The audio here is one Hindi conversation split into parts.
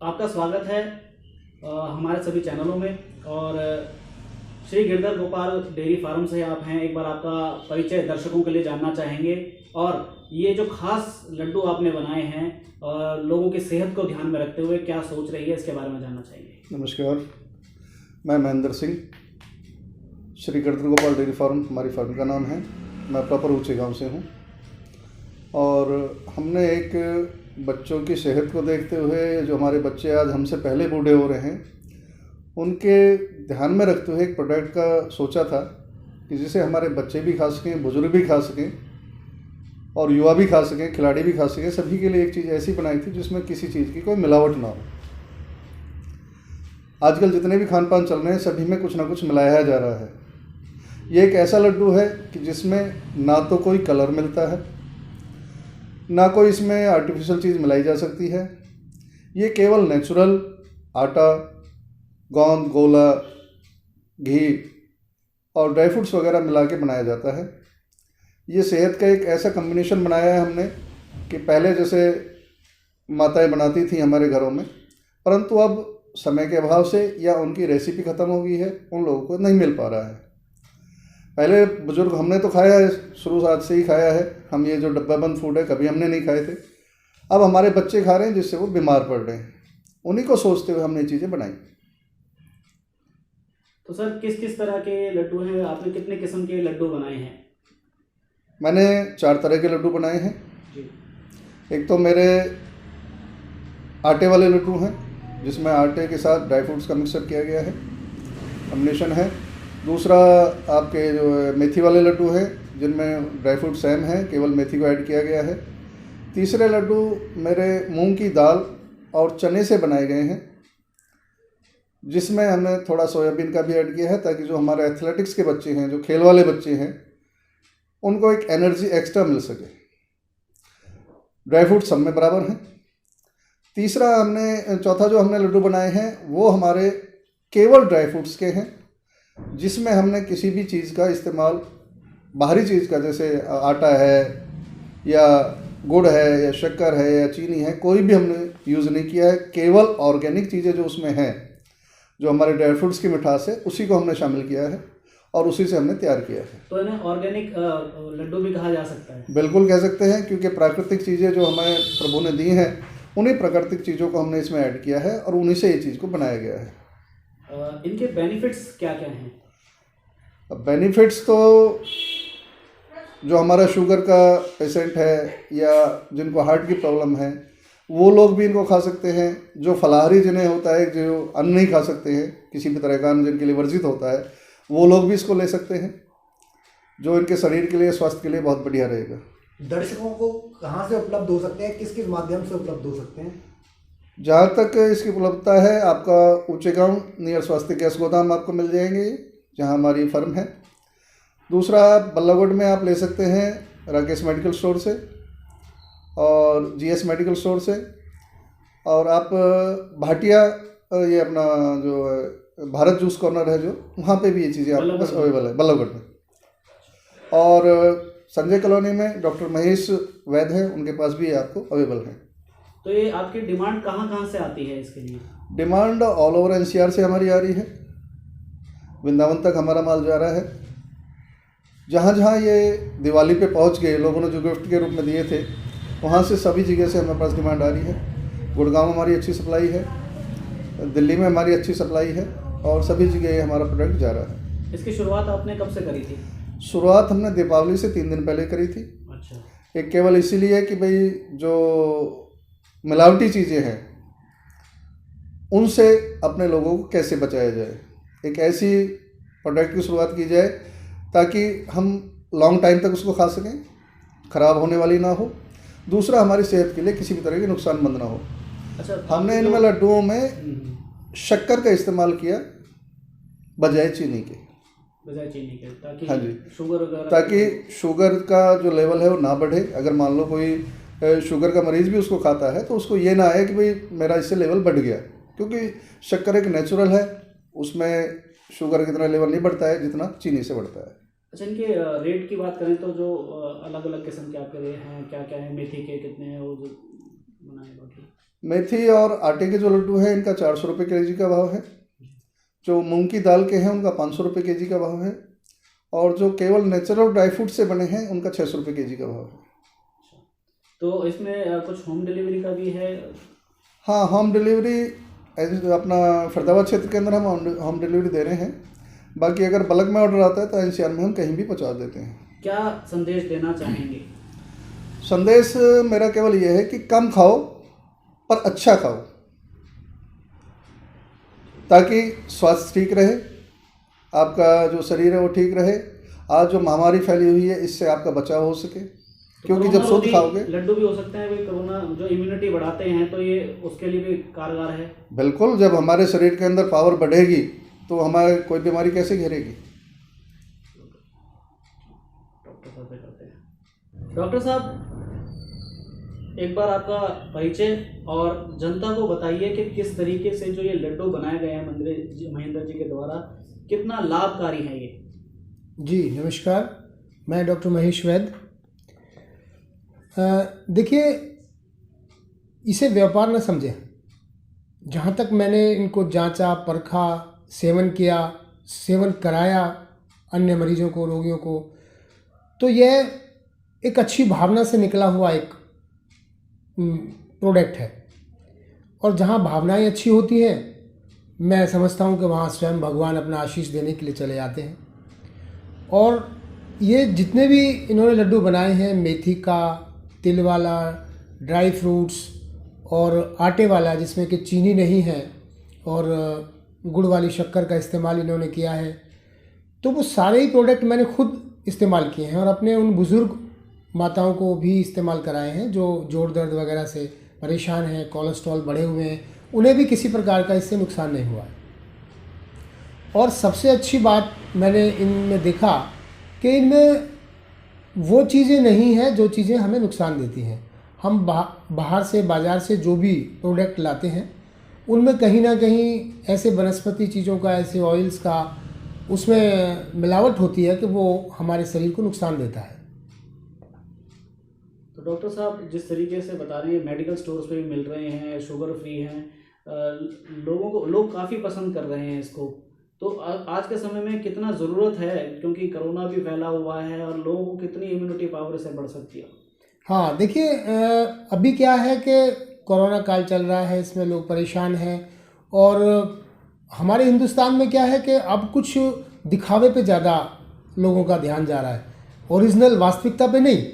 आपका स्वागत है हमारे सभी चैनलों में। और श्री गिरधर गोपाल डेयरी फार्म से आप हैं। एक बार आपका परिचय दर्शकों के लिए जानना चाहेंगे और ये जो खास लड्डू आपने बनाए हैं लोगों की सेहत को ध्यान में रखते हुए क्या सोच रही है, इसके बारे में जानना चाहेंगे। नमस्कार, मैं महेंद्र सिंह। श्री गिरधर गोपाल डेयरी फार्म हमारी फार्म का नाम है। मैं प्रॉपर ऊँचे गांव से हूँ और हमने एक बच्चों की सेहत को देखते हुए, जो हमारे बच्चे आज हमसे पहले बूढ़े हो रहे हैं, उनके ध्यान में रखते हुए एक प्रोडक्ट का सोचा था कि जिसे हमारे बच्चे भी खा सकें, बुजुर्ग भी खा सकें और युवा भी खा सकें, खिलाड़ी भी खा सकें। सभी के लिए एक चीज़ ऐसी बनाई थी जिसमें किसी चीज़ की कोई मिलावट ना हो। आजकल जितने भी खान पान चल रहे हैं सभी में कुछ ना कुछ मिलाया जा रहा है। ये एक ऐसा लड्डू है कि जिसमें ना तो कोई कलर मिलता है, ना कोई इसमें आर्टिफिशियल चीज़ मिलाई जा सकती है। ये केवल नेचुरल आटा, गोंद, गोला, घी और ड्राई फ्रूट्स वगैरह मिला के बनाया जाता है। ये सेहत का एक ऐसा कम्बिनेशन बनाया है हमने कि पहले जैसे माताएं बनाती थी हमारे घरों में, परंतु अब समय के अभाव से या उनकी रेसिपी ख़त्म हो गई है, उन लोगों को नहीं मिल पा रहा है। पहले बुजुर्ग, हमने तो खाया है, शुरू से ही खाया है। हम ये जो डब्बाबंद फूड है कभी हमने नहीं खाए थे। अब हमारे बच्चे खा रहे हैं जिससे वो बीमार पड़ रहे हैं। उन्हीं को सोचते हुए हमने ये चीज़ें बनाई। तो सर, किस किस तरह के लड्डू हैं? आपने कितने किस्म के लड्डू बनाए हैं? मैंने 4 तरह के लड्डू बनाए हैं जी। एक तो मेरे आटे वाले लड्डू हैं जिसमें आटे के साथ ड्राई फ्रूट्स का मिक्सर किया गया है, कॉम्बिनेशन है। दूसरा आपके जो मेथी वाले लड्डू हैं जिनमें ड्राई फ्रूट सेम है, केवल मेथी को ऐड किया गया है। तीसरे लड्डू मेरे मूंग की दाल और चने से बनाए गए हैं जिसमें हमने थोड़ा सोयाबीन का भी ऐड किया है ताकि जो हमारे एथलेटिक्स के बच्चे हैं, जो खेल वाले बच्चे हैं, उनको एक एनर्जी एक्स्ट्रा मिल सके। ड्राई फ्रूट सब में बराबर हैं। चौथा जो हमने लड्डू बनाए हैं वो हमारे केवल ड्राई फ्रूट्स के हैं, जिसमें हमने किसी भी चीज़ का इस्तेमाल, बाहरी चीज़ का, जैसे आटा है या गुड़ है या शक्कर है या चीनी है, कोई भी हमने यूज़ नहीं किया है। केवल ऑर्गेनिक चीज़ें जो उसमें हैं, जो हमारे ड्राई फ्रूट्स की मिठास है, उसी को हमने शामिल किया है और उसी से हमने तैयार किया है। तो इन्हें ऑर्गेनिक लड्डू भी कहा जा सकता है? बिल्कुल कह सकते हैं, क्योंकि प्राकृतिक चीज़ें जो हमें प्रभु ने दी हैं, उन्हीं प्राकृतिक चीज़ों को हमने इसमें ऐड किया है और उन्हीं से ये चीज़ को बनाया गया है। इनके बेनिफिट्स क्या क्या हैं? अब बेनिफिट्स तो जो हमारा शुगर का पेशेंट है या जिनको हार्ट की प्रॉब्लम है, वो लोग भी इनको खा सकते हैं। जो फलाहारी जिन्हें होता है, जो अन्न नहीं खा सकते हैं, किसी भी तरह का अन्न जिनके लिए वर्जित होता है, वो लोग भी इसको ले सकते हैं, जो इनके शरीर के लिए, स्वास्थ्य के लिए बहुत बढ़िया रहेगा। दर्शकों को कहाँ से उपलब्ध हो सकते हैं, किस किस माध्यम से उपलब्ध हो सकते हैं? जहाँ तक इसकी उपलब्धता है, आपका ऊँचे गांव नियर स्वास्थ्य गैस गोदाम आपको मिल जाएंगे, जहाँ हमारी फर्म है। दूसरा, बल्लभगढ़ में आप ले सकते हैं राकेश मेडिकल स्टोर से और जीएस मेडिकल स्टोर से। और आप भाटिया, ये अपना जो भारत जूस कॉर्नर है, जो वहाँ पे भी ये चीज़ें आपके पास अवेलेबल है, बल्लभगढ़ में। और संजय कॉलोनी में डॉक्टर महेश वैद्य हैं, उनके पास भी आपको अवेलेबल है। तो ये आपकी डिमांड कहाँ कहाँ से आती है इसके लिए? डिमांड ऑल ओवर एनसीआर से हमारी आ रही है। वृंदावन तक हमारा माल जा रहा है। जहाँ जहाँ ये दिवाली पे पहुँच गए, लोगों ने जो गिफ्ट के रूप में दिए थे, वहाँ से सभी जगह से हमारे पास डिमांड आ रही है। गुड़गांव में हमारी अच्छी सप्लाई है, दिल्ली में हमारी अच्छी सप्लाई है और सभी जगह हमारा प्रोडक्ट जा रहा है। इसकी शुरुआत आपने कब से करी थी? शुरुआत हमने दीपावली से 3 दिन पहले करी थी। अच्छा। एक केवल इसीलिए कि भाई जो मिलावटी चीज़ें हैं उनसे अपने लोगों को कैसे बचाया जाए, एक ऐसी प्रोडक्ट की शुरुआत की जाए ताकि हम लॉन्ग टाइम तक उसको खा सकें, ख़राब होने वाली ना हो। दूसरा, हमारी सेहत के लिए किसी भी तरह की नुकसानमंद ना हो। अच्छा। हमने इनमें लड्डुओं में शक्कर का इस्तेमाल किया बजाय चीनी के। ताकि हाँ जी, शुगर वगैरह, ताकि शुगर का जो लेवल है वो ना बढ़े। अगर मान लो कोई शुगर का मरीज़ भी उसको खाता है तो उसको ये ना आए कि भाई मेरा इससे लेवल बढ़ गया, क्योंकि शक्कर एक नेचुरल है, उसमें शुगर कितना लेवल नहीं बढ़ता है जितना चीनी से बढ़ता है। अच्छा, इनके रेट की बात करें तो जो अलग अलग किस्म के आपके हैं, क्या क्या है? मेथी के कितने हैं, और बनाए बाकी? मेथी और आटे के जो लड्डू हैं इनका 400 रुपये के जी का भाव है। जो मूंग की दाल के हैं उनका 500 रुपये के जी का भाव है। और जो केवल नेचुरल ड्राई फ्रूट से बने हैं उनका 600 रुपये के जी का भाव है। तो इसमें कुछ होम डिलीवरी का भी है? हाँ, होम डिलीवरी अपना फरीदाबाद क्षेत्र के अंदर हम होम डिलीवरी दे रहे हैं। बाकी अगर बल्क में ऑर्डर आता है तो एनसीआर में हम कहीं भी पहुंचा देते हैं। क्या संदेश देना चाहेंगे? संदेश मेरा केवल ये है कि कम खाओ पर अच्छा खाओ, ताकि स्वास्थ्य ठीक रहे, आपका जो शरीर है वो ठीक रहे। आज जो महामारी फैली हुई है इससे आपका बचाव हो सके, क्योंकि जब शुद्ध खाओगे। लड्डू भी हो सकते हैं भाई, कोरोना जो इम्यूनिटी बढ़ाते हैं, तो ये उसके लिए भी कारगर है। बिल्कुल, जब हमारे शरीर के अंदर पावर बढ़ेगी तो हमारे कोई बीमारी कैसे घेरेगी। डॉक्टर साहब से करते हैं। डॉक्टर साहब, एक बार आपका परिचय और जनता को बताइए कि किस तरीके से जो ये लड्डू बनाए गए हैं महेंद्र जी के द्वारा, कितना लाभकारी है ये? जी नमस्कार, मैं डॉक्टर महेश वैद्य। देखिए, इसे व्यापार न समझें। जहाँ तक मैंने इनको जांचा, परखा, सेवन किया, सेवन कराया अन्य मरीजों को, रोगियों को, तो यह एक अच्छी भावना से निकला हुआ एक प्रोडक्ट है। और जहाँ भावनाएं अच्छी होती हैं, मैं समझता हूँ कि वहाँ स्वयं भगवान अपना आशीष देने के लिए चले जाते हैं। और ये जितने भी इन्होंने लड्डू बनाए हैं, मेथी का, तिल वाला, ड्राई फ्रूट्स और आटे वाला जिसमें कि चीनी नहीं है और गुड़ वाली शक्कर का इस्तेमाल इन्होंने किया है, तो वो सारे ही प्रोडक्ट मैंने खुद इस्तेमाल किए हैं और अपने उन बुज़ुर्ग माताओं को भी इस्तेमाल कराए हैं जो जोड़ दर्द वगैरह से परेशान हैं, कोलेस्ट्रॉल बढ़े हुए हैं, उन्हें भी किसी प्रकार का इससे नुकसान नहीं हुआ है। और सबसे अच्छी बात मैंने इनमें देखा कि इनमें वो चीज़ें नहीं हैं जो चीज़ें हमें नुकसान देती हैं। हम बाहर से, बाज़ार से जो भी प्रोडक्ट लाते हैं उनमें कहीं ना कहीं ऐसे वनस्पति चीज़ों का, ऐसे ऑयल्स का उसमें मिलावट होती है कि वो हमारे शरीर को नुकसान देता है। तो डॉक्टर साहब, जिस तरीके से बता रहे हैं, मेडिकल स्टोर्स पे भी मिल रहे हैं, शुगर फ्री हैं, लोग काफ़ी पसंद कर रहे हैं इसको, तो आज के समय में कितना ज़रूरत है, क्योंकि कोरोना भी फैला हुआ है और लोगों को कितनी इम्यूनिटी पावर से बढ़ सकती है? हाँ देखिए, अभी क्या है कि कोरोना काल चल रहा है, इसमें लोग परेशान हैं और हमारे हिंदुस्तान में क्या है कि अब कुछ दिखावे पे ज़्यादा लोगों का ध्यान जा रहा है, ओरिजिनल वास्तविकता पे नहीं।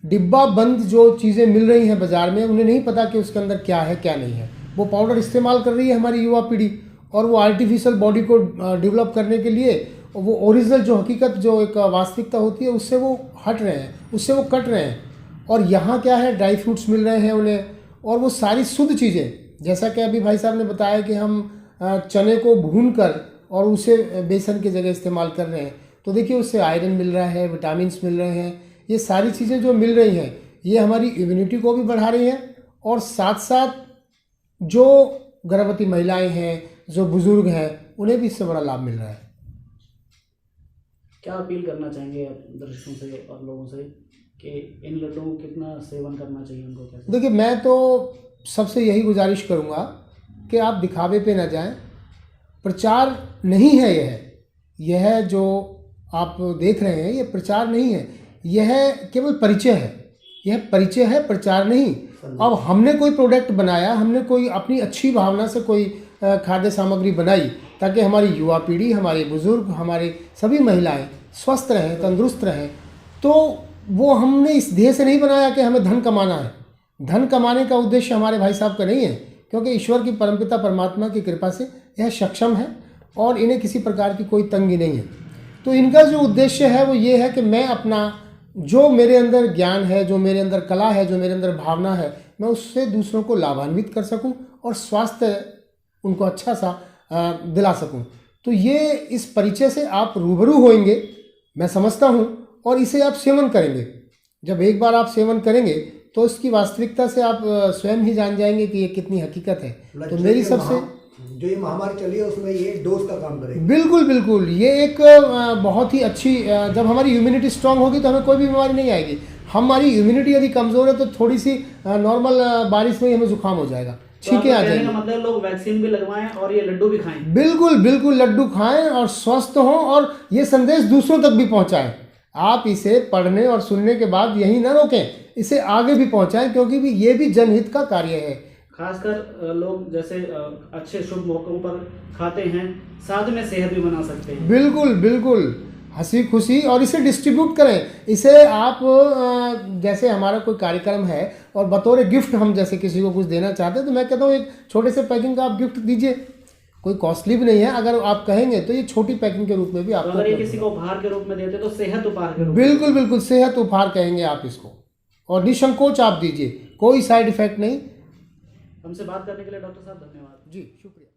डिब्बा बंद जो चीज़ें मिल रही हैं बाज़ार में, उन्हें नहीं पता कि उसके अंदर क्या है क्या नहीं है। वो पाउडर इस्तेमाल कर रही है हमारी युवा पीढ़ी और वो आर्टिफिशियल बॉडी को डेवलप करने के लिए वो ओरिजिनल जो हकीकत, जो एक वास्तविकता होती है, उससे वो हट रहे हैं, उससे वो कट रहे हैं। और यहाँ क्या है, ड्राई फ्रूट्स मिल रहे हैं उन्हें, और वो सारी शुद्ध चीज़ें, जैसा कि अभी भाई साहब ने बताया कि हम चने को भूनकर और उसे बेसन की जगह इस्तेमाल कर रहे हैं, तो देखिए उससे आयरन मिल रहा है, विटामिन्स मिल रहे हैं। ये सारी चीज़ें जो मिल रही हैं ये हमारी इम्यूनिटी को भी बढ़ा रही हैं और साथ साथ जो गर्भवती महिलाएं हैं, जो बुज़ुर्ग हैं, उन्हें भी इससे बड़ा लाभ मिल रहा है। क्या अपील करना चाहेंगे आप दर्शकों से और लोगों से कि इन लड्डुओं को कितना सेवन करना चाहिए उनको? कैसे? देखिए, मैं तो सबसे यही गुजारिश करूँगा कि आप दिखावे पे ना जाएं। प्रचार नहीं है यह जो आप देख रहे हैं, ये प्रचार नहीं है, यह केवल परिचय है। यह परिचय है, प्रचार नहीं। अब हमने कोई प्रोडक्ट बनाया, हमने कोई अपनी अच्छी भावना से कोई खाद्य सामग्री बनाई ताकि हमारी युवा पीढ़ी, हमारे बुज़ुर्ग, हमारे सभी महिलाएं स्वस्थ रहें, तंदुरुस्त रहें। तो वो हमने इस ध्येय से नहीं बनाया कि हमें धन कमाना है। धन कमाने का उद्देश्य हमारे भाई साहब का नहीं है, क्योंकि ईश्वर की परमपिता परमात्मा की कृपा से यह सक्षम है और इन्हें किसी प्रकार की कोई तंगी नहीं है। तो इनका जो उद्देश्य है वो ये है कि मैं अपना, जो मेरे अंदर ज्ञान है, जो मेरे अंदर कला है, जो मेरे अंदर भावना है, मैं उससे दूसरों को लाभान्वित कर सकूं और स्वास्थ्य उनको अच्छा सा दिला सकूं। तो ये इस परिचय से आप रूबरू होंगे, मैं समझता हूं, और इसे आप सेवन करेंगे। जब एक बार आप सेवन करेंगे तो इसकी वास्तविकता से आप स्वयं ही जान जाएंगे कि ये कितनी हकीकत है। तो मेरी सबसे, जो ये महामारी चली है उसमें ये डोज का काम करेगी। बिल्कुल बिल्कुल, ये एक बहुत ही अच्छी, जब हमारी इम्यूनिटी स्ट्रांग होगी तो हमें कोई भी बीमारी नहीं आएगी। हमारी इम्यूनिटी यदि कमज़ोर है तो थोड़ी सी नॉर्मल बारिश में ही हमें जुकाम हो जाएगा, तो छींके आपका आ कहने जाएंगे। का मतलब लोग वैक्सीन भी लगवाएं और ये लड्डू भी खाएं। बिल्कुल बिल्कुल, लड्डू खाएं और स्वस्थ हों और ये संदेश दूसरों तक भी पहुंचाएं। आप इसे पढ़ने और सुनने के बाद यही ना रोकें, इसे आगे भी पहुंचाएं, क्योंकि ये भी जनहित का कार्य है। खासकर लोग जैसे अच्छे शुभ मौकों पर खाते हैं, साथ में सेहत भी बना सकते हैं। बिल्कुल बिल्कुल, हंसी खुशी, और इसे डिस्ट्रीब्यूट करें। इसे आप जैसे हमारा कोई कार्यक्रम है और बतौर गिफ्ट हम जैसे किसी को कुछ देना चाहते हैं, तो मैं कहता हूँ एक छोटे से पैकिंग का आप गिफ्ट दीजिए, कोई कॉस्टली भी नहीं है। अगर आप कहेंगे तो ये छोटी पैकिंग के रूप में भी तो आपको अगर ये उपलब्ध किसी होगा। को उपहार के रूप में देते तो सेहत उपहार के रूप में। बिल्कुल बिल्कुल, सेहत उपहार कहेंगे आप इसको, और निसंकोच आप दीजिए, कोई साइड इफेक्ट नहीं। हमसे बात करने के लिए डॉक्टर साहब धन्यवाद। जी शुक्रिया।